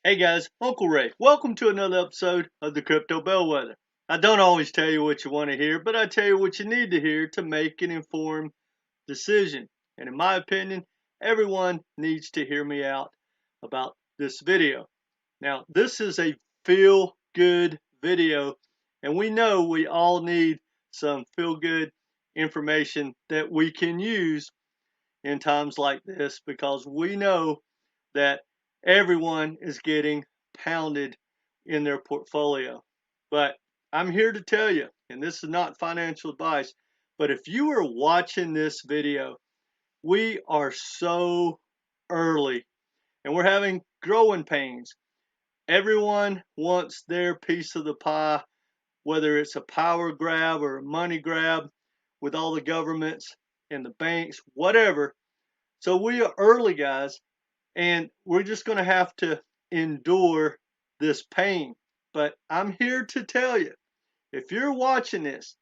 Hey guys, Uncle Ray. Welcome to another episode of the Crypto Bellwether. I don't always tell you what you want to hear, but I tell you what you need to hear to make an informed decision. And in my opinion, everyone needs to hear me out about this video. Now, this is a feel-good video, and we know we all need some feel-good information that we can use in times like this because we know that everyone is getting pounded in their portfolio. But I'm here to tell you, and this is not financial advice, but if you are watching this video, we are so early and we're having growing pains. Everyone wants their piece of the pie, whether it's a power grab or a money grab with all the governments and the banks, whatever. So we are early, guys, and we're just going to have to endure this pain. But I'm here to tell you, if you're watching this,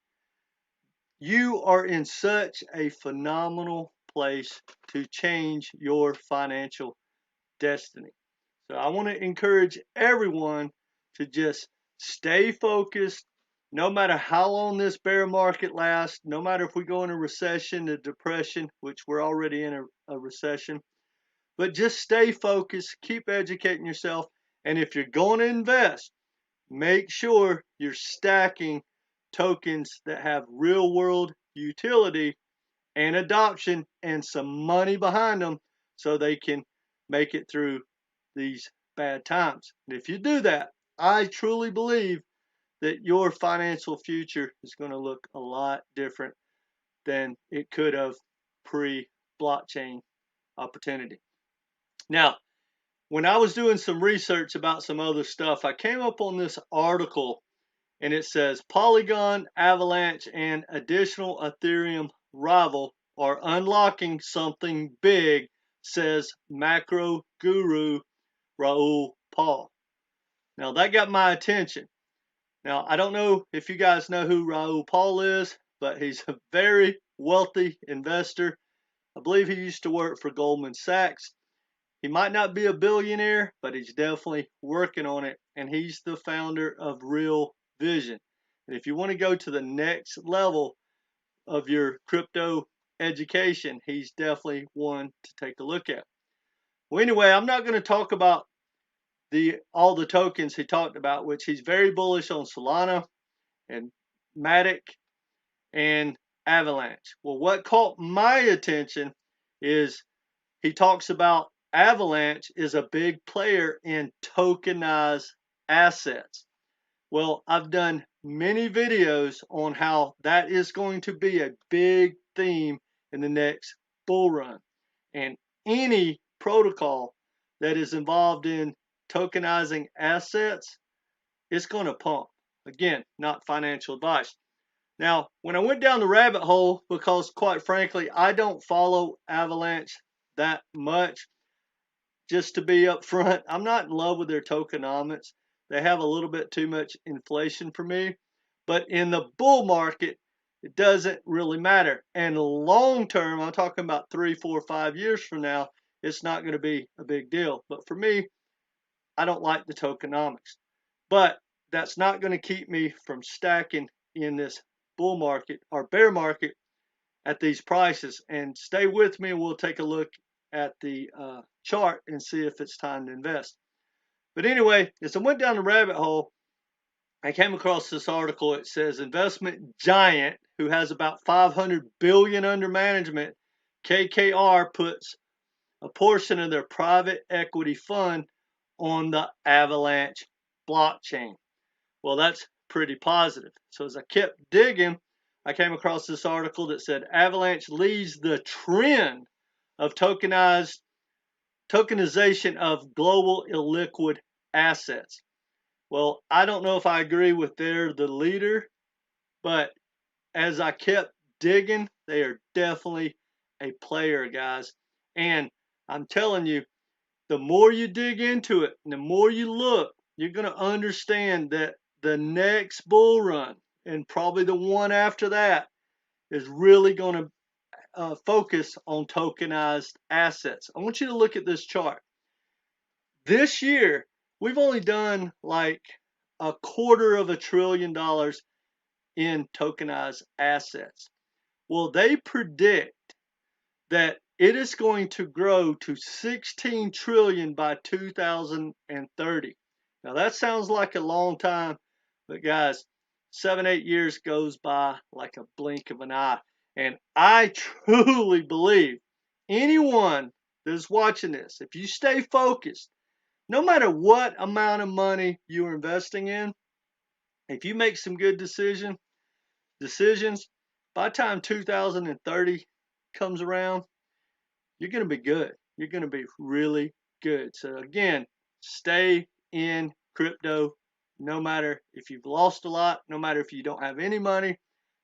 you are in such a phenomenal place to change your financial destiny. So I want to encourage everyone to just stay focused, no matter how long this bear market lasts, no matter if we go in a recession, a depression, which we're already in a recession. But just stay focused, keep educating yourself, and if you're going to invest, make sure you're stacking tokens that have real world utility and adoption and some money behind them so they can make it through these bad times. And if you do that, I truly believe that your financial future is going to look a lot different than it could have pre-blockchain opportunity. Now, when I was doing some research about some other stuff, I came up on this article and it says Polygon, Avalanche, and additional Ethereum rival are unlocking something big, says macro guru Raoul Pal. Now that got my attention. Now I don't know if you guys know who Raoul Pal is, but he's a very wealthy investor. I believe he used to work for Goldman Sachs. He might not be a billionaire, but he's definitely working on it. And he's the founder of Real Vision. And if you want to go to the next level of your crypto education, he's definitely one to take a look at. Well, anyway, I'm not going to talk about all the tokens he talked about, which he's very bullish on Solana and Matic and Avalanche. Well, what caught my attention is he talks about Avalanche is a big player in tokenized assets. Well, I've done many videos on how that is going to be a big theme in the next bull run. And any protocol that is involved in tokenizing assets is going to pump. Again, not financial advice. Now, when I went down the rabbit hole, because quite frankly, I don't follow Avalanche that much, just to be upfront, I'm not in love with their tokenomics. They have a little bit too much inflation for me. But in the bull market, it doesn't really matter. And long term, I'm talking about 3, 4, 5 years from now, it's not going to be a big deal. But for me, I don't like the tokenomics. But that's not going to keep me from stacking in this bull market or bear market at these prices. And stay with me and we'll take a look at the chart and see if it's time to invest. But anyway, as I went down the rabbit hole, I came across this article. It says investment giant who has about 500 billion under management, KKR, puts a portion of their private equity fund on the Avalanche blockchain. Well, that's pretty positive. So as I kept digging, I came across this article that said Avalanche leads the trend of tokenization of global illiquid assets. Well, I don't know if I agree with they're the leader, but as I kept digging, they are definitely a player, guys. And I'm telling you, the more you dig into it, and the more you look, you're going to understand that the next bull run, and probably the one after that, is really going to focus on tokenized assets. I want you to look at this chart. This year, we've only done like $250 billion in tokenized assets. Well, they predict that it is going to grow to 16 trillion by 2030. Now that sounds like a long time, but guys, 7-8 years goes by like a blink of an eye. And I truly believe anyone that is watching this, if you stay focused, no matter what amount of money you are investing in, if you make some good decisions, by the time 2030 comes around, you're going to be good. You're going to be really good. So again, stay in crypto no matter if you've lost a lot, no matter if you don't have any money.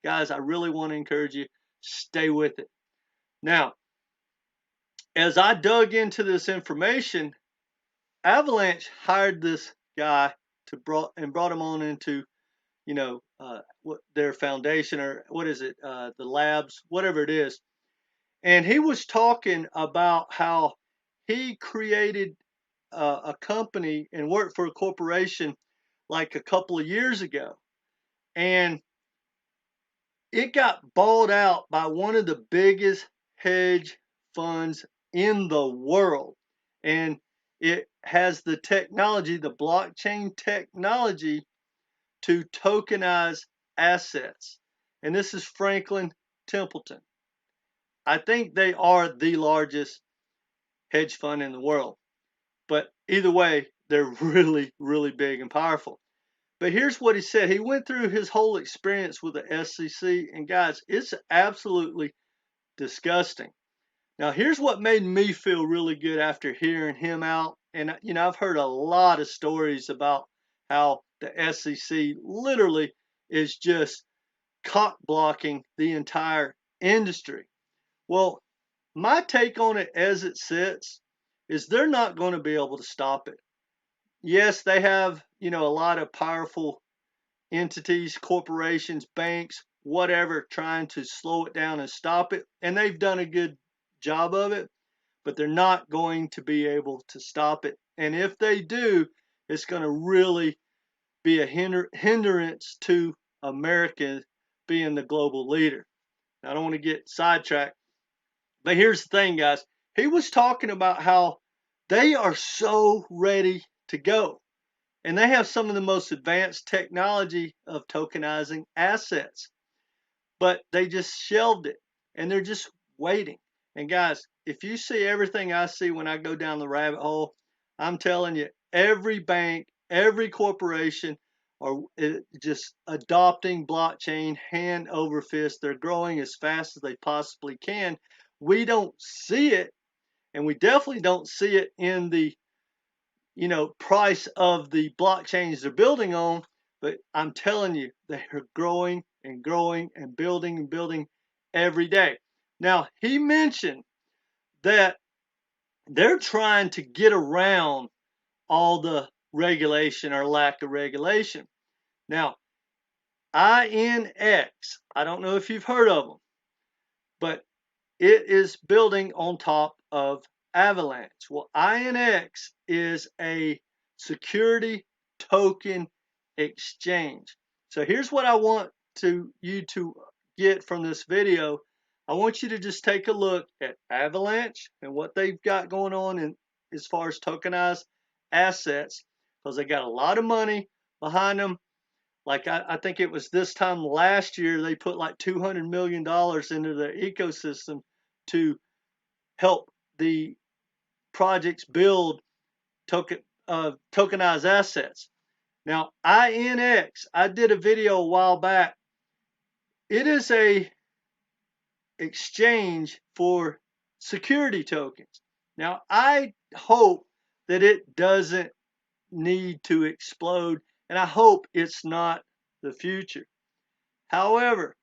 Guys, I really want to encourage you, stay with it. Now, as I dug into this information, Avalanche hired this guy brought him on into, what their foundation, or what is it, the labs, whatever it is. And he was talking about how he created a company and worked for a corporation like a couple of years ago. And it got bought out by one of the biggest hedge funds in the world. And it has the technology, the blockchain technology, to tokenize assets. And this is Franklin Templeton. I think they are the largest hedge fund in the world. But either way, they're really, really big and powerful. But here's what he said. He went through his whole experience with the SEC. And guys, it's absolutely disgusting. Now, here's what made me feel really good after hearing him out. And, I've heard a lot of stories about how the SEC literally is just cock blocking the entire industry. Well, my take on it as it sits is they're not going to be able to stop it. Yes, they have, a lot of powerful entities, corporations, banks, whatever, trying to slow it down and stop it. And they've done a good job of it, but they're not going to be able to stop it. And if they do, it's going to really be a hindrance to America being the global leader. Now, I don't want to get sidetracked, but here's the thing, guys. He was talking about how they are so ready to go. And they have some of the most advanced technology of tokenizing assets. But they just shelved it. And they're just waiting. And guys, if you see everything I see when I go down the rabbit hole, I'm telling you, every bank, every corporation are just adopting blockchain hand over fist. They're growing as fast as they possibly can. We don't see it, and we definitely don't see it in the price of the blockchains they're building on. But I'm telling you, they are growing and growing and building every day. Now, he mentioned that they're trying to get around all the regulation or lack of regulation. Now, INX, I don't know if you've heard of them, but it is building on top of Avalanche. Well, INX is a security token exchange. So here's what I want you to get from this video. I want you to just take a look at Avalanche and what they've got going on in as far as tokenized assets, because they got a lot of money behind them. Like I think it was this time last year, they put like $200 million into the ecosystem to help the projects build tokenized assets. Now, INX, I did a video a while back. It is a exchange for security tokens. Now, I hope that it doesn't need to explode, and I hope it's not the future. However,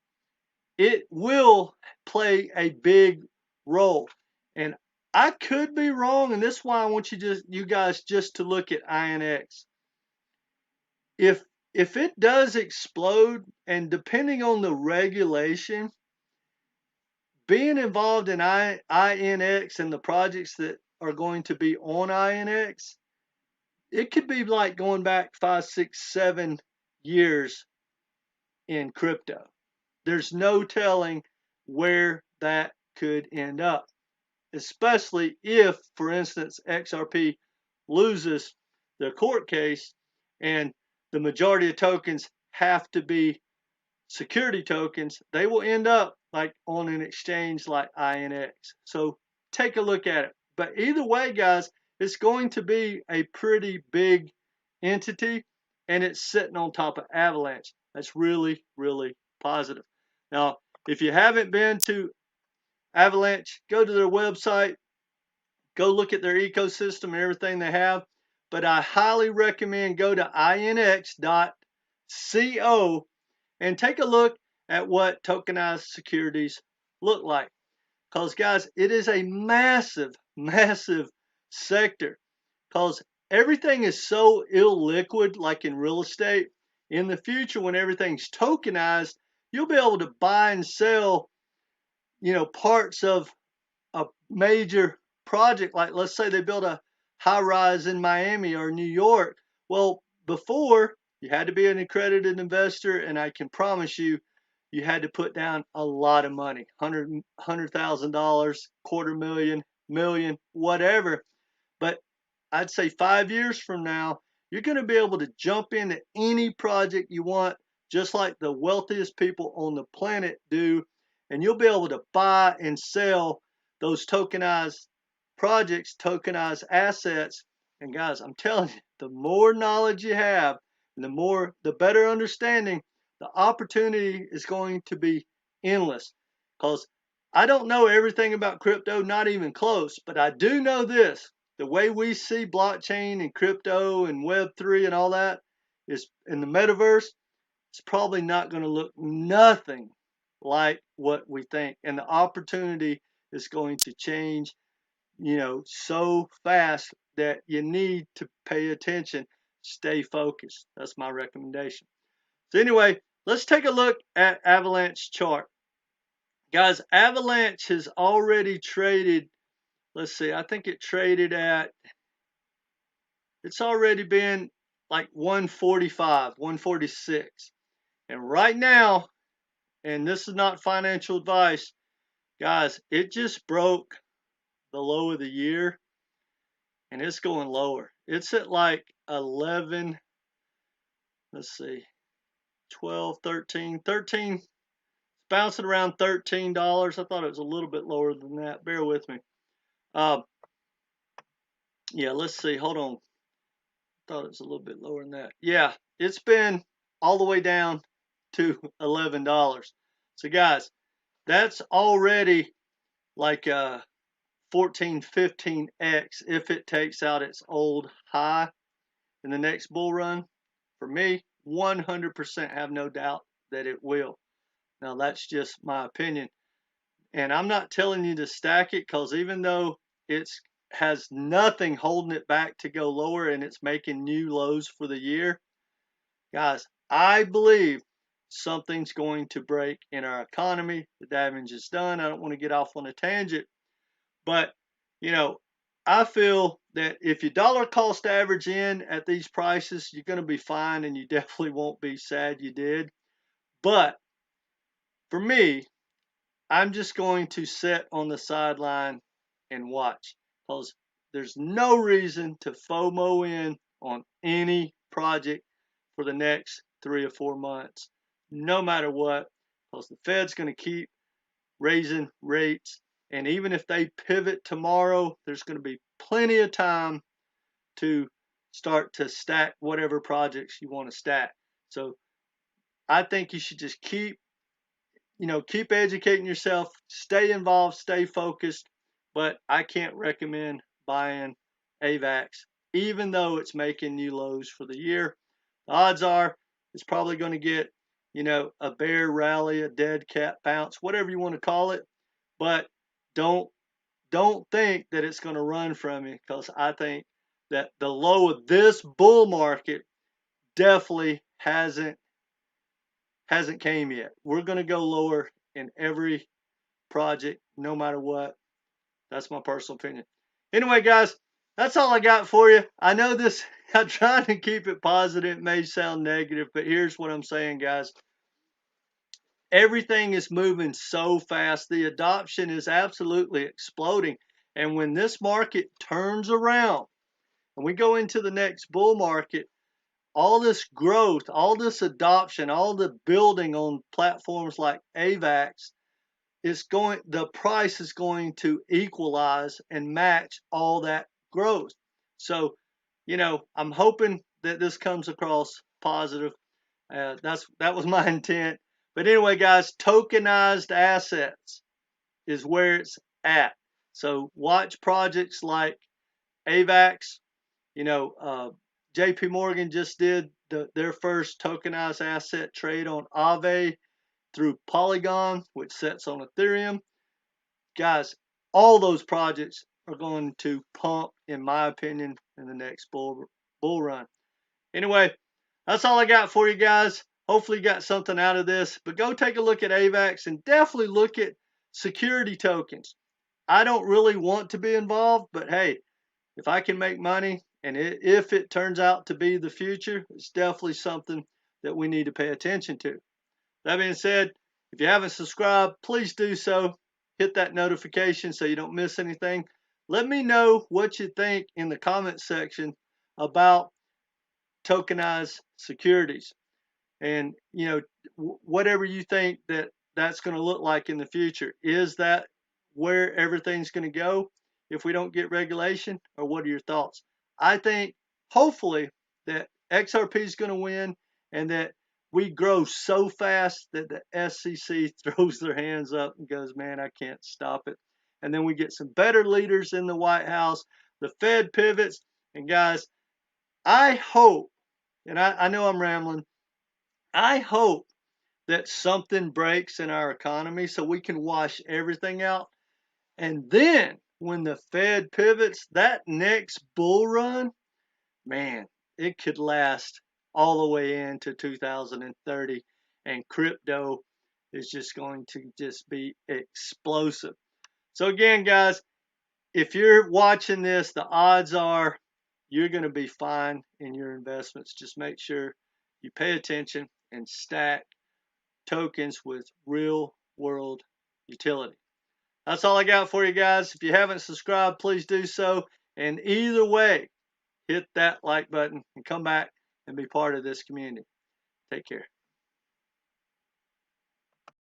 it will play a big role. And I could be wrong, and this is why I want you guys just to look at INX. If it does explode, and depending on the regulation, being involved in INX and the projects that are going to be on INX, it could be like going back 5, 6, 7 years in crypto. There's no telling where that could end up, especially if, for instance, XRP loses their court case and the majority of tokens have to be security tokens. They will end up like on an exchange like INX. So take a look at it. But either way, guys, it's going to be a pretty big entity, and it's sitting on top of Avalanche. That's really, really positive. Now, if you haven't been to Avalanche, go to their website, go look at their ecosystem and everything they have. But I highly recommend go to INX.co and take a look at what tokenized securities look like. Because, guys, it is a massive, massive sector. Because everything is so illiquid, like in real estate. In the future, when everything's tokenized, you'll be able to buy and sell, parts of a major project. Like, let's say they build a high rise in Miami or New York. Well, before, you had to be an accredited investor, and I can promise you, you had to put down a lot of money, $100,000, quarter million, whatever. But I'd say 5 years from now, you're going to be able to jump into any project you want, just like the wealthiest people on the planet do, and you'll be able to buy and sell those tokenized projects, tokenized assets. And guys, I'm telling you, the more knowledge you have, and the better understanding, the opportunity is going to be endless. Because I don't know everything about crypto, not even close, but I do know this. The way we see blockchain and crypto and Web3 and all that is in the metaverse, it's probably not going to look nothing like what we think. And the opportunity is going to change, so fast that you need to pay attention, stay focused. That's my recommendation. So anyway, let's take a look at Avalanche chart. Guys, Avalanche has already traded, let's see, I think it traded at, it's already been like 145, 146. And right now, and this is not financial advice, guys, it just broke the low of the year and it's going lower. It's at like 11, let's see, 12, 13, bouncing around $13. I thought it was a little bit lower than that. Bear with me. Yeah, let's see. Hold on. Thought it was a little bit lower than that. Yeah, it's been all the way down to $11. So guys, that's already like 14, 15x if it takes out its old high in the next bull run. For me, 100% have no doubt that it will. Now, that's just my opinion. And I'm not telling you to stack it, because even though it's has nothing holding it back to go lower and it's making new lows for the year, guys, I believe something's going to break in our economy. The damage is done. I don't want to get off on a tangent, but I feel that if you dollar cost average in at these prices, you're going to be fine, and you definitely won't be sad you did. But for me, I'm just going to sit on the sideline and watch, because there's no reason to FOMO in on any project for the next 3 or 4 months, no matter what, because the Fed's going to keep raising rates. And even if they pivot tomorrow, there's going to be plenty of time to start to stack whatever projects you want to stack. So I think you should just keep educating yourself, stay involved, stay focused. But I can't recommend buying AVAX, even though it's making new lows for the year. The odds are it's probably going to get, a bear rally, a dead cat bounce, whatever you want to call it. But don't think that it's going to run from you, because I think that the low of this bull market definitely hasn't came yet. We're going to go lower in every project, no matter what. That's my personal opinion. Anyway, guys, that's all I got for you. I know this, I'm trying to keep it positive. It may sound negative, but here's what I'm saying, guys. Everything is moving so fast. The adoption is absolutely exploding. And when this market turns around and we go into the next bull market, all this growth, all this adoption, all the building on platforms like AVAX the price is going to equalize and match all that growth. So, I'm hoping that this comes across positive. That was my intent. But anyway, guys, tokenized assets is where it's at. So watch projects like AVAX. JP Morgan just did their first tokenized asset trade on Aave through Polygon, which sits on Ethereum. Guys, all those projects are going to pump, in my opinion, in the next bull run. Anyway, that's all I got for you guys. Hopefully you got something out of this. But go take a look at AVAX and definitely look at security tokens. I don't really want to be involved, but hey, if I can make money and if it turns out to be the future, it's definitely something that we need to pay attention to. That being said, if you haven't subscribed, please do so. Hit that notification so you don't miss anything. Let me know what you think in the comment section about tokenized securities, and whatever you think that's going to look like in the future. Is that where everything's going to go if we don't get regulation, or what are your thoughts? I think hopefully that XRP is going to win, and that we grow so fast that the SEC throws their hands up and goes, man, I can't stop it. And then we get some better leaders in the White House, the Fed pivots, and guys, I hope, and I know I'm rambling, I hope that something breaks in our economy so we can wash everything out. And then when the Fed pivots, that next bull run, man, it could last all the way into 2030. And crypto is just going to just be explosive. So again, guys, if you're watching this, the odds are you're going to be fine in your investments. Just make sure you pay attention and stack tokens with real world utility. That's all I got for you guys. If you haven't subscribed, please do so. And either way, hit that like button and come back and be part of this community. Take care.